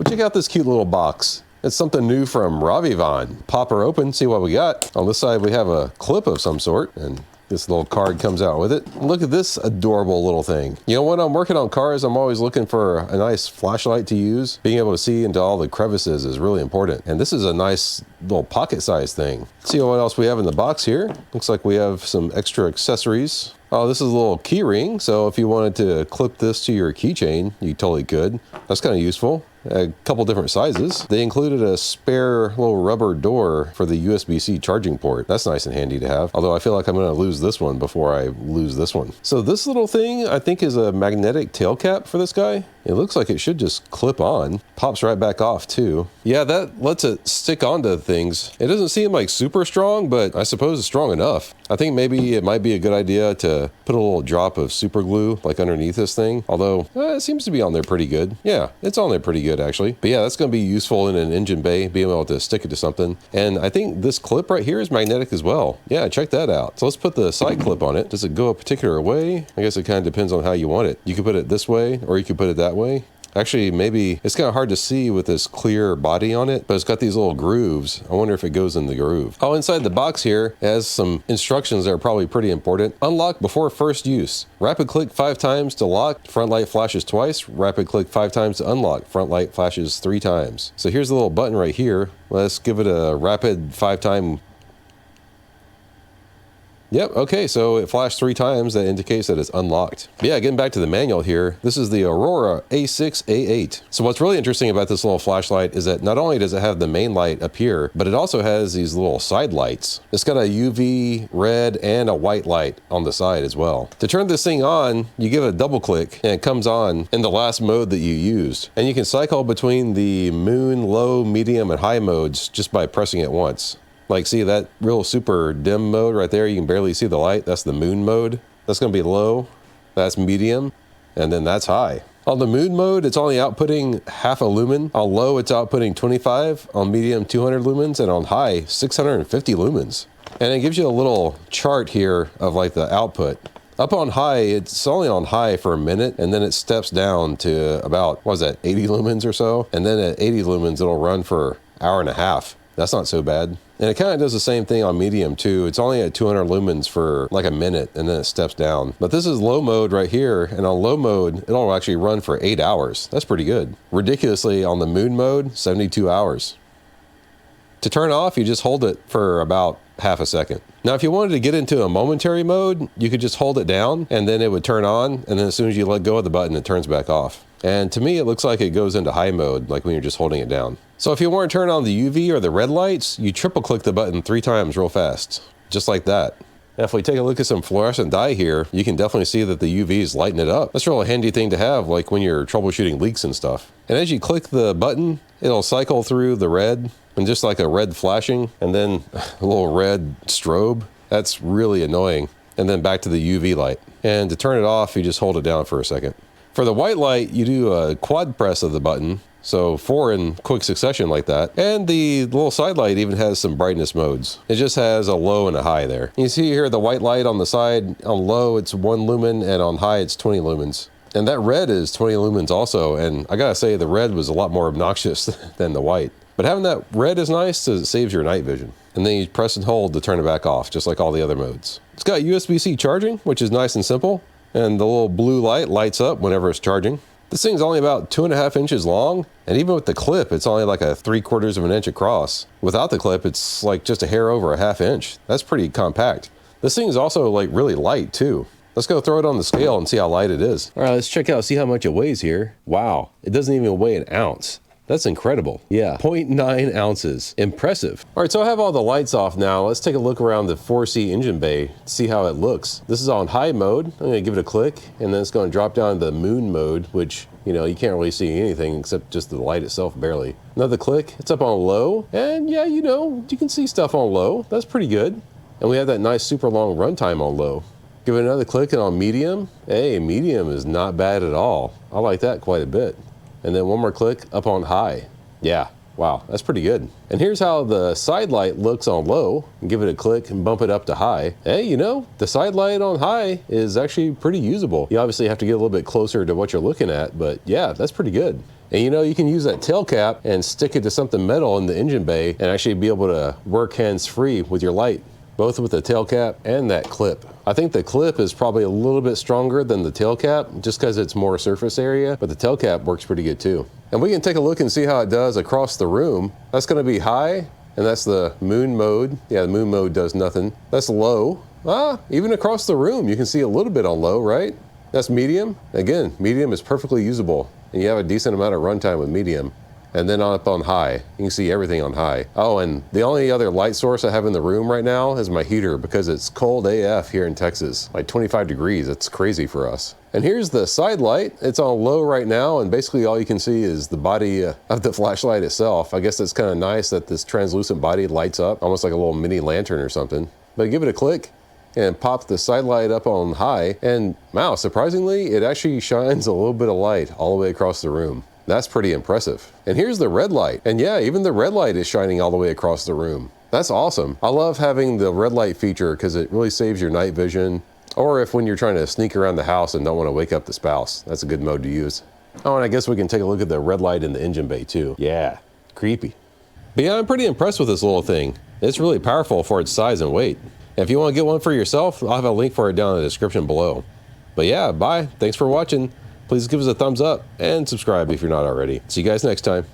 check out this cute little box. It's something new from RovyVon. Pop her open, see what we got. On this side, we have a clip of some sort, and this little card comes out with it. Look at this adorable little thing. You know, when I'm working on cars, I'm always looking for a nice flashlight to use. Being able to see into all the crevices is really important. And this is a nice little pocket-sized thing. Let's see what else we have in the box here. Looks like we have some extra accessories. Oh, this is a little key ring. So if you wanted to clip this to your keychain, you totally could. That's kind of useful. A couple different sizes. They included a spare little rubber door for the USB-C charging port. That's nice and handy to have. Although I feel like I'm going to lose this one before I lose this one. So this little thing I think is a magnetic tail cap for this guy. It looks like it should just clip on. Pops right back off too. Yeah, that lets it stick onto things. It doesn't seem like super strong, but I suppose it's strong enough. I think maybe it might be a good idea to put a little drop of super glue like underneath this thing. Although it seems to be on there pretty good. Yeah, it's on there pretty good actually. But yeah, that's going to be useful in an engine bay, being able to stick it to something. And I think this clip right here is magnetic as well. Yeah, check that out. So let's put the side clip on it. Does it go a particular way? I guess it kind of depends on how you want it. You could put it this way, or you could put it that way. Actually, maybe it's kind of hard to see with this clear body on it, but it's got these little grooves. I wonder if it goes in the groove. Oh, inside the box here, it has some instructions that are probably pretty important. Unlock before first use. Rapid click 5 times to lock, front light flashes twice. Rapid click 5 times to unlock, front light flashes 3 times. So here's the little button right here. Let's give it a rapid 5-time. Yep, okay, so it flashed 3 times. That indicates that it's unlocked. But yeah, getting back to the manual here, this is the Aurora A6A8. So what's really interesting about this little flashlight is that not only does it have the main light up here, but it also has these little side lights. It's got a UV, red, and a white light on the side as well. To turn this thing on, you give it a double click, and it comes on in the last mode that you used. And you can cycle between the moon, low, medium, and high modes just by pressing it once. Like, see that real super dim mode right there? You can barely see the light. That's the moon mode. That's going to be low. That's medium. And then that's high. On the moon mode, it's only outputting half a lumen. On low, it's outputting 25. On medium, 200 lumens. And on high, 650 lumens. And it gives you a little chart here of like the output. Up on high, it's only on high for a minute, and then it steps down to about, what is that, 80 lumens or so? And then at 80 lumens, it'll run for an hour and a half. That's not so bad. And it kind of does the same thing on medium too. It's only at 200 lumens for like a minute, and then it steps down. But this is low mode right here, and on low mode, it'll actually run for 8 hours. That's pretty good. Ridiculously, on the moon mode, 72 hours. To turn off, you just hold it for about half a second. Now, if you wanted to get into a momentary mode, you could just hold it down, and then it would turn on, and then as soon as you let go of the button, it turns back off. And to me, it looks like it goes into high mode, like when you're just holding it down. So if you want to turn on the UV or the red lights, you triple click the button 3 times real fast, just like that. And if we take a look at some fluorescent dye here, you can definitely see that the UV is lighting it up. That's a really handy thing to have, like when you're troubleshooting leaks and stuff. And as you click the button, it'll cycle through the red, and just like a red flashing, and then a little red strobe. That's really annoying. And then back to the UV light. And to turn it off, you just hold it down for a second. For the white light, you do a quad press of the button. So 4 in quick succession like that. And the little side light even has some brightness modes. It just has a low and a high there. You see here the white light on the side. On low, it's 1 lumen, and on high, it's 20 lumens. And that red is 20 lumens also. And I gotta say, the red was a lot more obnoxious than the white. But having that red is nice because it saves your night vision. And then you press and hold to turn it back off, just like all the other modes. It's got USB-C charging, which is nice and simple. And the little blue light lights up whenever it's charging. This thing's only about 2.5 inches long, and even with the clip, it's only like a 3/4 of an inch across. Without the clip, it's like just a hair over a 1/2 inch. That's pretty compact. This thing's also like really light too. Let's go throw it on the scale and see how light it is. All right, let's check out, see how much it weighs here. Wow, it doesn't even weigh an ounce. That's incredible. Yeah, 0.9 ounces. Impressive. All right, so I have all the lights off now. Let's take a look around the 4C engine bay to see how it looks. This is on high mode. I'm gonna give it a click, and then it's gonna drop down to the moon mode, which, you know, you can't really see anything except just the light itself barely. Another click, it's up on low, and yeah, you know, you can see stuff on low. That's pretty good. And we have that nice super long runtime on low. Give it another click, and on medium, hey, medium is not bad at all. I like that quite a bit. And then one more click up on high. Yeah, Wow, that's pretty good. And here's how the side light looks on low. Give it a click and bump it up to high. Hey, you know, the side light on high is actually pretty usable. You obviously have to get a little bit closer to what you're looking at, but yeah, that's pretty good. And you know, you can use that tail cap and stick it to something metal in the engine bay and actually be able to work hands-free with your light, both with the tail cap and that clip. I think the clip is probably a little bit stronger than the tail cap just because it's more surface area, but the tail cap works pretty good too. And we can take a look and see how it does across the room. That's gonna be high, and that's the moon mode. Yeah, the moon mode does nothing. That's low. Even across the room, you can see a little bit on low, right? That's medium. Again, medium is perfectly usable, and you have a decent amount of runtime with medium. And then up on high, you can see everything on high. Oh, and the only other light source I have in the room right now is my heater because it's cold AF here in Texas, like 25 degrees. It's crazy for us. And here's the side light. It's on low right now, and basically all you can see is the body of the flashlight itself. I guess it's kind of nice that this translucent body lights up, almost like a little mini lantern or something. But give it a click and pop the side light up on high, and wow, surprisingly, it actually shines a little bit of light all the way across the room. That's pretty impressive. And here's the red light. And yeah, even the red light is shining all the way across the room. That's awesome. I love having the red light feature because it really saves your night vision. Or if when you're trying to sneak around the house and don't want to wake up the spouse, that's a good mode to use. Oh, and I guess we can take a look at the red light in the engine bay too. Yeah, creepy. But yeah, I'm pretty impressed with this little thing. It's really powerful for its size and weight. If you want to get one for yourself, I'll have a link for it down in the description below. But yeah, bye. Thanks for watching. Please give us a thumbs up and subscribe if you're not already. See you guys next time.